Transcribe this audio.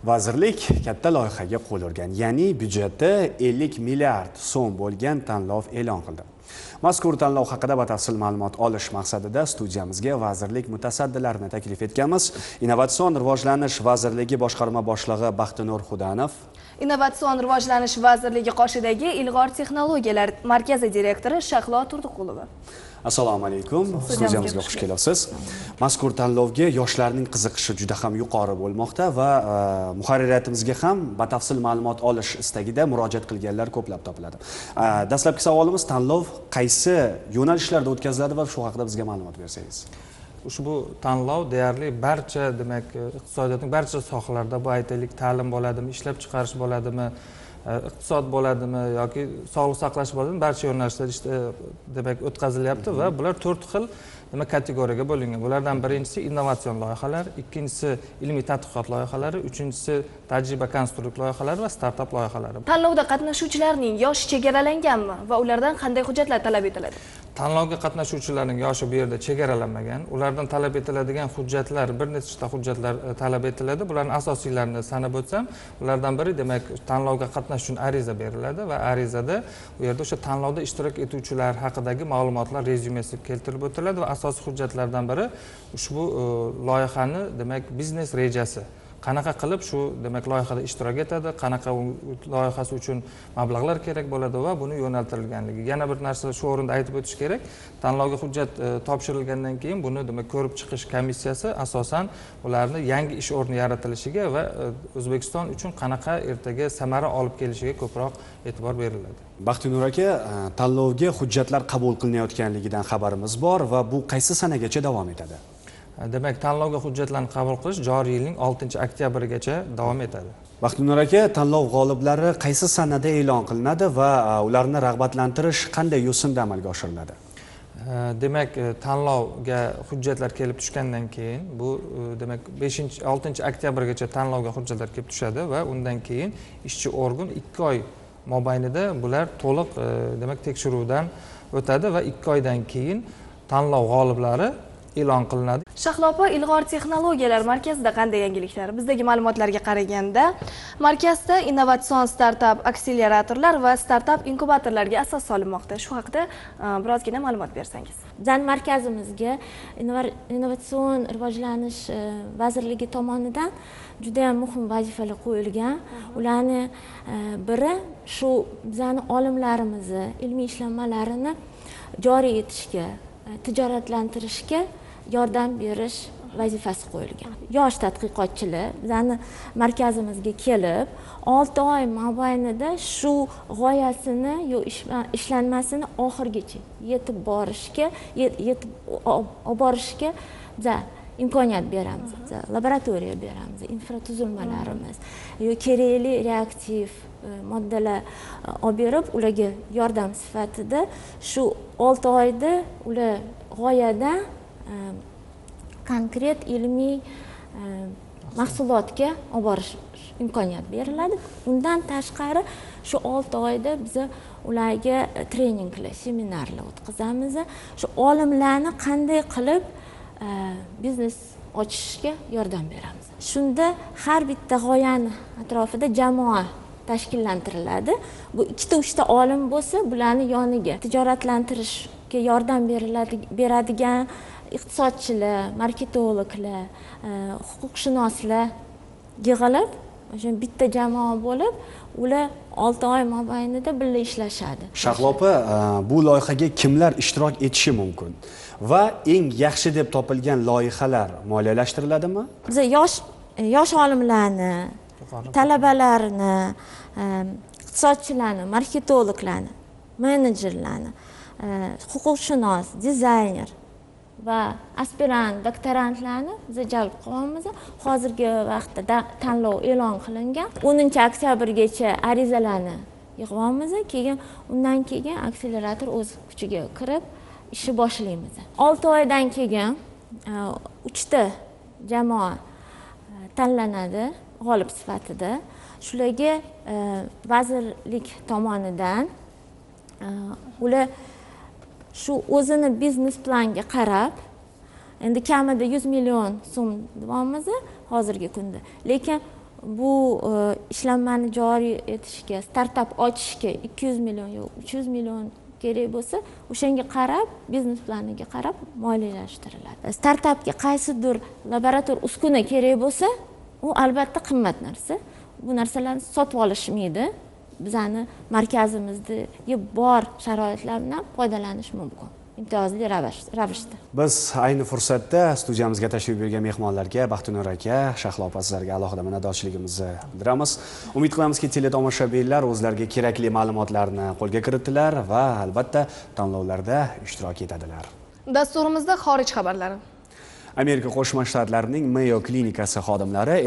Vazirlik katta loyihaga qo'l urgan, ya'ni byudjeti 50 milliard so'm bo'lgan tanlov e'lon qildi. Mazkur tanlov haqida batafsil ma'lumot olish maqsadida studiyamizga vazirlik mutasaddilarini taklif etganmiz. Innovatsion rivojlanish vazirligi boshqarma boshlig'i Baxtinur Xudanov, Innovatsion rivojlanish vazirligi qoshidagi Ilg'or texnologiyalar markazi direktori Shahlo Turdiqulova. Assalomu alaykum. Studiyamizga xush kelibsiz. Mazkur tanlovga yoshlarning qiziqishi juda ham yuqori bo'lmoqda va muharririyatimizga ham batafsil ma'lumot olish istagida murojaat qilganlar ko'plab topiladi. Dastlabki savolimiz, tanlov qaysi yo'nalishlarda o'tkaziladi va shu haqida bizga ma'lumot bersangiz. Ushbu tanlov deyarli barcha, demak, iqtisodiyotning barcha sohalarida, bu aytaylik, ta'lim bo'ladimi, ishlab chiqarish bo'ladimi, iqtisod bo'ladimi yoki sog'liq saqlash bo'ladimi, barcha yo'nalishlarda demak o'tkazilyapti va bular 4 xil kategoriyaga bo'lingan. Bulardan birinchisi innovatsion loyihalar, ikkinchisi ilmiy tadqiqot loyihalari, uchinchisi tajriba konstruktor loyihalari va startap loyihalari. Tanlovda qatnashuvchilarning yoshi chegaralanganmi va ulardan qanday hujjatlar talab etiladi? Tanlovga qatnashuvchilarning yoshi bu yerda chegaralanmagan. Ulardan talab etiladigan hujjatlar, bir nechta hujjatlar talab etiladi. Bularning asosiylarini sanab o'tsam, ulardan biri, demak, tanlovga qatnashish uchun ariza beriladi va arizada u yerda o'sha tanlovda ishtirok etuvchilar haqidagi ma'lumotlar rezyumesi keltirib o'tiladi va asosiy hujjatlardan biri ushbu loyihani, demak, biznes rejasi. Qanaqa qilib shu, demak, loyihada ishtirok etadi, qanaqa loyihasi uchun mablag'lar kerak bo'ladi va buni yo'naltirilganligi. Yana bir narsa shu o'rinda aytib o'tish kerak. Tanlovga hujjat topshirilgandan keyin buni, demak, ko'rib chiqish komissiyasi asosan ularni yangi ish o'rni yaratilishiga va O'zbekiston uchun qanaqa ertaga samara olib kelishiga ko'proq e'tibor beriladi. Baxtinur aka, tanlovga hujjatlar qabul qilinayotganligidan xabarimiz bor va bu qaysi sanagacha davom etadi? Demak, tanlovga hujjatlarni qabul qilish joriy yilning 6-oktyabrigacha davom etadi. Baxtinur aka, tanlov g'oliblari qaysi sanada e'lon qilinadi va ularni rag'batlantirish qanday yo'sinda amalga oshiriladi? Demak, tanlovga hujjatlar kelib tushgandan keyin, bu demak 6-oktyabrgacha tanlovga hujjatlar kelib tushadi va undan keyin ishchi organ 2 oy mobaynida bular to'liq, demak, tekshiruvdan o'tadi va 2 oydan keyin tanlov g'oliblari e'lon qilinadi. Shahlo opa, Ilg'or texnologiyalar markazida qanday yangiliklar? Bizdagi ma'lumotlarga qaraganda, markazda innovatsion startap akseleratorlar va startap inkubatorlarga asos solinmoqda. Shu haqida birozgina ma'lumot bersangiz. Bizning markazimizga Innovatsion rivojlanish vazirligi tomonidan juda ham muhim vazifalar qo'yilgan. Ularni biri shu bizning olimlarimizni ilmiy ishlanmalarini joriy etishga, tijoratlantirishga yordam berish vazifasi qo'yilgan. Yosh tadqiqotchilar bizning markazimizga kelib, 6 oy mobaynida shu g'oyasini ishlanmasini oxirigacha yetib borishga, olib borishga biz imkoniyat beramiz. Laboratoriya beramiz, infratuzilmalarimiz, kerakli reaktiv moddalar olib berib, ularga yordam sifatida shu 6 oyda ular g'oyadan konkret ilmiy mahsulotga olib borish imkoniyat beriladi. Undan tashqari shu 6 oyda biz ularga treninglar, seminarlar o'tkazamiz. Shu olimlarni qanday qilib biznes ochishga yordam beramiz. Shunda har bitta g'oyani atrofida jamoa tashkillantiriladi. Bu 2-3 ta olim bo'lsa, bularni yoniga tijoratlantirishga yordam beradigan iqtisodchilar, marketologlar, huquqshunoslar yig'ilib, o'sha bitta jamoa bo'lib, ular 6 oy mobaynida birga ishlashadi. Shahlo opa, bu loyihaga kimlar ishtirok etishi mumkin va eng yaxshi deb topilgan loyihalar moliyalashtiriladi?mi? Biz yosh olimlarni, talabalarni, iqtisodchilarni, marketologlarni, menejerlarni, huquqshunos, dizayner va aspirant, doktorantlarni biz jalb qilamiz. Hozirgi vaqtda tanlov e'lon qilingan. 10-oktyabrgacha arizalarni yig'amiz. Keyin undan keyin akselerator o'z kuchiga kirib ishni boshlaymiz. 6 oydan keyin 3 ta jamoa tanlanadi g'olib sifatida. Shularga vazirlik tomonidan ular shu o'zini biznes planga qarab, endi kamida 100 million so'm deyapmiz hozirgi kunda. Lekin bu ishlanmani joriy etishga, startap ochishga 200 million yo'q 300 million kerak bo'lsa, o'shanga qarab, biznes planiga qarab moliyalashtiriladi. Startapga qaysidir laborator uskuna kerak bo'lsa, u albatta qimmat narsa. Bu narsalarni sotib olishmaydi. Bizani markazimizdagi bor sharoitlar bilan foydalanish mumkin. Imtiyozli ravishda. Biz ayni fursatda studiyamizga tashrif buyurgan mehmonlarga, Baxtinur aka, Shahlo opa sizlarga alohida minnatdorchiligimizni bildiramiz. Umid qilamizki, teletomoshabinlar o'zlariga kerakli ma'lumotlarni qo'lga kiritdilar va albatta tanlovlarda ishtirok etadilar. Dasturimizda xorij xabarlari. Amerika Qo'shma Shtatlarining Mayo klinikasi xodimlari